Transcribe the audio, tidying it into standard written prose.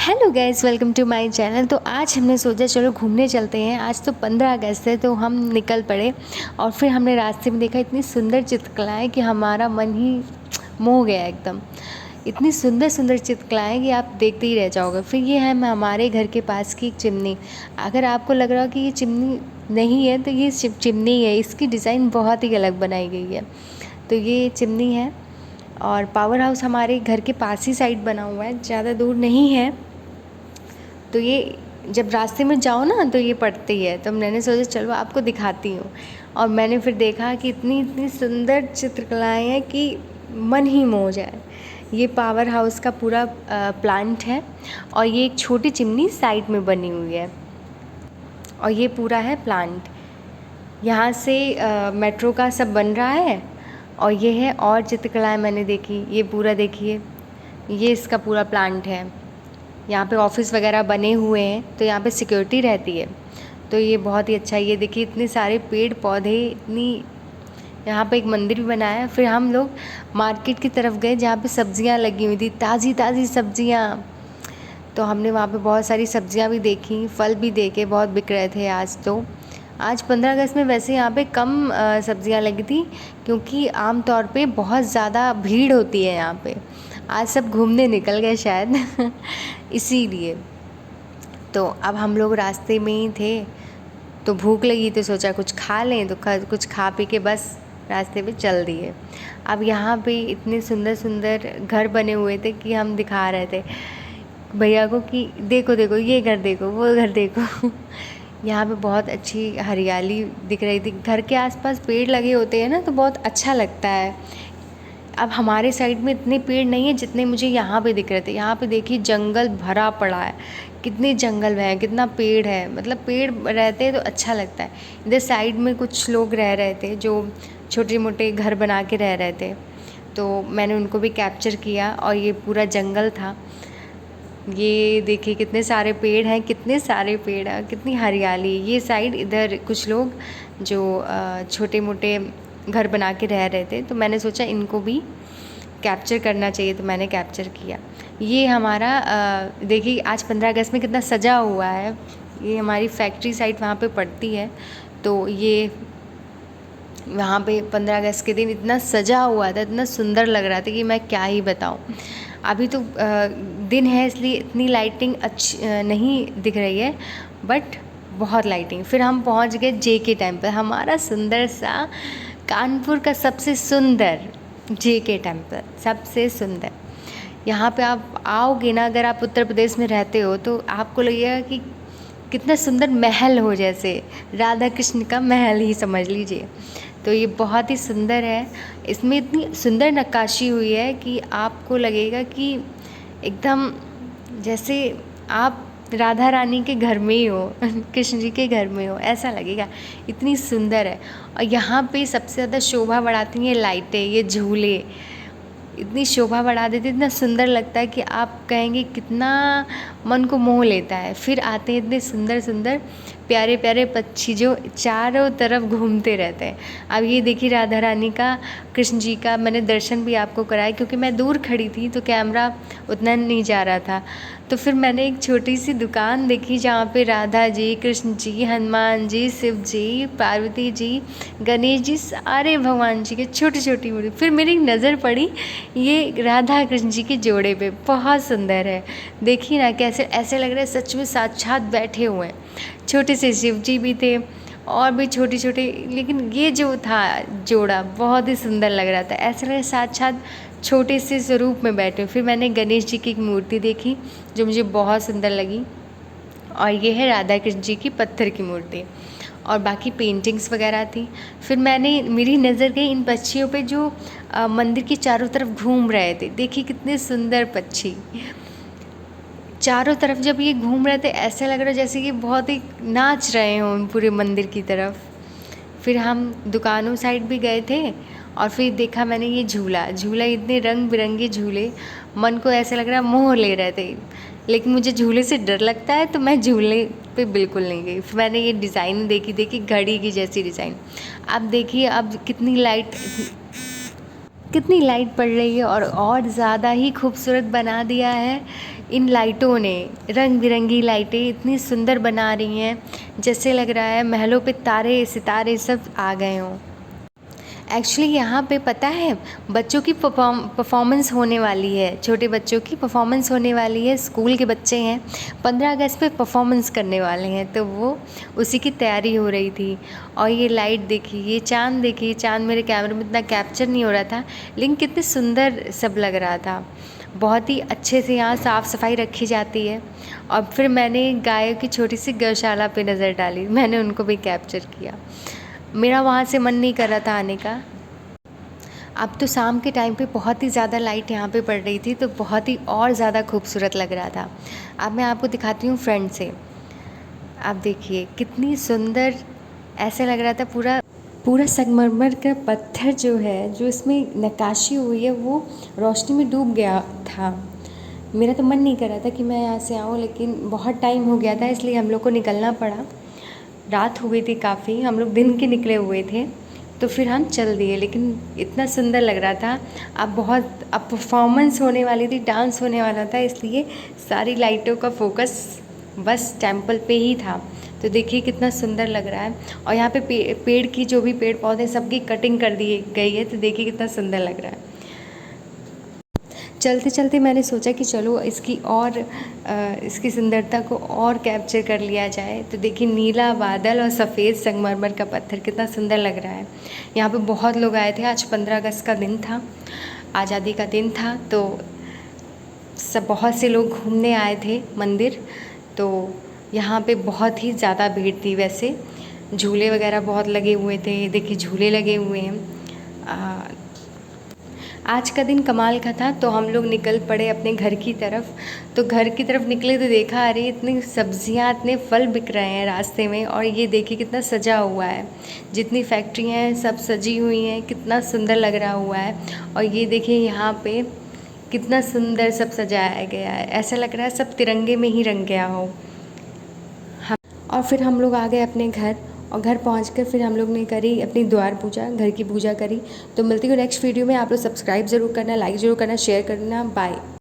Hello guys, welcome to my channel. तो आज हमने सोचा चलो घूमने चलते हैं। आज तो 15 अगस्त है तो हम निकल पड़े और फिर हमने रास्ते में देखा इतनी सुंदर चित्रकलाएं कि हमारा मन ही मोह गया एकदम। इतनी सुंदर सुंदर चित्रकलाएं कि आप देखते ही रह जाओगे। फिर ये है हमारे घर के पास की एक चिमनी। अगर आपको लग रहा हो कि ये चिमनी नहीं है तो ये चिमनी है, इसकी डिज़ाइन बहुत ही अलग बनाई गई है। तो ये चिमनी है और पावर हाउस हमारे घर के पास ही साइड बना हुआ है, ज़्यादा दूर नहीं है। तो ये जब रास्ते में जाओ ना तो ये पड़ती है, तो मैंने सोचा चलो आपको दिखाती हूँ। और मैंने फिर देखा कि इतनी इतनी सुंदर चित्रकलाएँ हैं कि मन ही मोह जाए। ये पावर हाउस का पूरा प्लांट है और ये एक छोटी चिमनी साइड में बनी हुई है और ये पूरा है प्लांट। यहाँ से मेट्रो का सब बन रहा है और ये है और चित्रकलाएँ मैंने देखी। ये पूरा देखिए, ये इसका पूरा प्लांट है। यहाँ पे ऑफिस वगैरह बने हुए हैं तो यहाँ पे सिक्योरिटी रहती है। तो ये बहुत ही अच्छा है। ये देखिए इतने सारे पेड़ पौधे, इतनी यहाँ पे एक मंदिर भी बनाया है। फिर हम लोग मार्केट की तरफ गए जहाँ पे सब्जियाँ लगी हुई थी, ताज़ी ताज़ी सब्जियाँ। तो हमने वहाँ पे बहुत सारी सब्जियाँ भी देखी, फल भी देखे, बहुत बिक रहे थे। आज 15 अगस्त में वैसे यहाँ पे कम सब्जियाँ लगी थी क्योंकि आम तौर पे बहुत ज़्यादा भीड़ होती है यहाँ पे। आज सब घूमने निकल गए शायद इसीलिए। तो अब हम लोग रास्ते में ही थे तो भूख लगी तो सोचा कुछ खा लें, तो कुछ खा पी के बस रास्ते पे चल दिए। अब यहाँ पे इतने सुंदर सुंदर घर बने हुए थे कि हम दिखा रहे थे भैया को कि देखो देखो ये घर देखो, वो घर देखो यहाँ पे बहुत अच्छी हरियाली दिख रही थी। घर के आसपास पेड़ लगे होते हैं ना तो बहुत अच्छा लगता है। अब हमारे साइड में इतने पेड़ नहीं है जितने मुझे यहाँ पे दिख रहे थे। यहाँ पे देखिए जंगल भरा पड़ा है, कितने जंगल है, कितना पेड़ है। मतलब पेड़ रहते हैं तो अच्छा लगता है। इधर साइड में कुछ लोग रह रहे थे जो छोटे मोटे घर बना के रह रहे थे, तो मैंने उनको भी कैप्चर किया। और ये पूरा जंगल था। ये देखिए कितने सारे पेड़ हैं, कितने सारे पेड़ हैं, कितनी हरियाली। ये साइड इधर कुछ लोग जो छोटे मोटे घर बना के रह रहे थे, तो मैंने सोचा इनको भी कैप्चर करना चाहिए, तो मैंने कैप्चर किया। ये हमारा देखिए आज 15 अगस्त में कितना सजा हुआ है। ये हमारी फैक्ट्री साइट वहाँ पे पड़ती है, तो ये वहाँ पे 15 अगस्त के दिन इतना सजा हुआ था, इतना सुंदर लग रहा था कि मैं क्या ही बताऊँ। अभी तो दिन है इसलिए इतनी लाइटिंग अच्छी नहीं दिख रही है, बट बहुत लाइटिंग। फिर हम पहुँच गए JK टेम्पल, हमारा सुंदर सा कानपुर का सबसे सुंदर JK टेम्पल, सबसे सुंदर। यहाँ पे आप आओगे ना, अगर आप उत्तर प्रदेश में रहते हो तो आपको लगेगा कि कितना सुंदर महल हो, जैसे राधा कृष्ण का महल ही समझ लीजिए। तो ये बहुत ही सुंदर है। इसमें इतनी सुंदर नक्काशी हुई है कि आपको लगेगा कि एकदम जैसे आप राधा रानी के घर में ही हो कृष्ण जी के घर में हो, ऐसा लगेगा। इतनी सुंदर है। और यहाँ पे सबसे ज़्यादा शोभा बढ़ाती हैं लाइटें, ये झूले इतनी शोभा बढ़ा देते, इतना सुंदर लगता है कि आप कहेंगे कितना मन को मोह लेता है। फिर आते हैं इतने सुंदर सुंदर प्यारे प्यारे पक्षी जो चारों तरफ घूमते रहते हैं। अब ये देखिए राधा रानी का, कृष्ण जी का मैंने दर्शन भी आपको कराया क्योंकि मैं दूर खड़ी थी तो कैमरा उतना नहीं जा रहा था। तो फिर मैंने एक छोटी सी दुकान देखी जहाँ पे राधा जी, कृष्ण जी, हनुमान जी, शिव जी, पार्वती जी, गणेश जी, सारे भगवान जी के छोटी छोटी मूर्ति। फिर मेरी नज़र पड़ी ये राधा कृष्ण जी के जोड़े पे, बहुत सुंदर है। देखिए ना कैसे ऐसे लग रहा है सच में साक्षात बैठे हुए हैं। छोटे से शिव जी भी थे और भी छोटे छोटे, लेकिन ये जो था जोड़ा बहुत ही सुंदर लग रहा था। ऐसे लग रहा साक्षात छोटे से स्वरूप में बैठे। फिर मैंने गणेश जी की एक मूर्ति देखी जो मुझे बहुत सुंदर लगी, और ये है राधा कृष्ण जी की पत्थर की मूर्ति। और बाकी पेंटिंग्स वगैरह थी। फिर मेरी नज़र गई इन पक्षियों पे जो मंदिर के चारों तरफ घूम रहे थे। देखिए कितने सुंदर पक्षी चारों तरफ जब ये घूम रहे थे, ऐसा लग रहा जैसे कि बहुत ही नाच रहे हों पूरे मंदिर की तरफ। फिर हम दुकानों साइड भी गए थे और फिर देखा मैंने ये झूला इतने रंग बिरंगे झूले, मन को ऐसा लग रहा मोह ले रहे थे। लेकिन मुझे झूले से डर लगता है तो मैं झूले पे बिल्कुल नहीं गई। फिर मैंने ये डिज़ाइन देखी घड़ी की जैसी डिज़ाइन। अब देखिए अब कितनी लाइट पड़ रही है और ज़्यादा ही खूबसूरत बना दिया है। इन लाइटों ने, रंग बिरंगी लाइटें इतनी सुंदर बना रही हैं, जैसे लग रहा है महलों पे तारे सितारे सब आ गए हों। एक्चुअली यहाँ पे पता है, बच्चों की परफॉर्मेंस होने वाली है, छोटे बच्चों की परफॉर्मेंस होने वाली है। स्कूल के बच्चे हैं, 15 अगस्त पे परफॉर्मेंस करने वाले हैं, तो वो उसी की तैयारी हो रही थी। और ये लाइट देखिए, ये चाँद देखिए, चाँद मेरे कैमरे में इतना कैप्चर नहीं हो रहा था, लेकिन कितने सुंदर सब लग रहा था। बहुत ही अच्छे से यहाँ साफ़ सफाई रखी जाती है। और फिर मैंने गायों की छोटी सी गौशाला पे नज़र डाली, मैंने उनको भी कैप्चर किया। मेरा वहाँ से मन नहीं कर रहा था आने का। अब तो शाम के टाइम पे बहुत ही ज़्यादा लाइट यहाँ पे पड़ रही थी, तो बहुत ही और ज़्यादा खूबसूरत लग रहा था। अब मैं आपको दिखाती हूँ फ्रंट से। आप देखिए कितनी सुंदर, ऐसे लग रहा था पूरा पूरा संगमरमर का पत्थर जो है, जो इसमें नक्काशी हुई है, वो रोशनी में डूब गया था। मेरा तो मन नहीं कर रहा था कि मैं यहाँ से आऊँ, लेकिन बहुत टाइम हो गया था, इसलिए हम लोग को निकलना पड़ा। रात हो गई थी काफ़ी, हम लोग दिन के निकले हुए थे, तो फिर हम चल दिए। लेकिन इतना सुंदर लग रहा था। अब परफॉर्मेंस होने वाली थी, डांस होने वाला था, इसलिए सारी लाइटों का फोकस बस टेंपल पे ही था। तो देखिए कितना सुंदर लग रहा है। और यहाँ पे पेड़ की जो भी पेड़ पौधे सबकी कटिंग कर दी गई है, तो देखिए कितना सुंदर लग रहा है। चलते चलते मैंने सोचा कि चलो इसकी सुंदरता को और कैप्चर कर लिया जाए। तो देखिए नीला बादल और सफ़ेद संगमरमर का पत्थर कितना सुंदर लग रहा है। यहाँ पे बहुत लोग आए थे। आज 15 अगस्त का दिन था, आज़ादी का दिन था, तो बहुत से लोग घूमने आए थे मंदिर। तो यहाँ पे बहुत ही ज़्यादा भीड़ थी। वैसे झूले वगैरह बहुत लगे हुए थे, देखिए झूले लगे हुए हैं। आज का दिन कमाल का था। तो हम लोग निकल पड़े अपने घर की तरफ। तो घर की तरफ निकले तो देखा, अरे इतनी सब्जियां, इतने फल बिक रहे हैं रास्ते में। और ये देखिए कितना सजा हुआ है, जितनी फैक्ट्रियां हैं सब सजी हुई हैं, कितना सुंदर लग रहा हुआ है। और ये देखिए यहाँ पे कितना सुंदर सब सजाया गया है, ऐसा लग रहा है सब तिरंगे में ही रंग गया हो। और फिर हम लोग आ गए अपने घर, और घर पहुंचकर फिर हम लोग ने करी अपनी द्वार पूजा, घर की पूजा करी। तो मिलती हूँ नेक्स्ट वीडियो में। आप लोग सब्सक्राइब ज़रूर करना, लाइक ज़रूर करना, शेयर करना। बाय।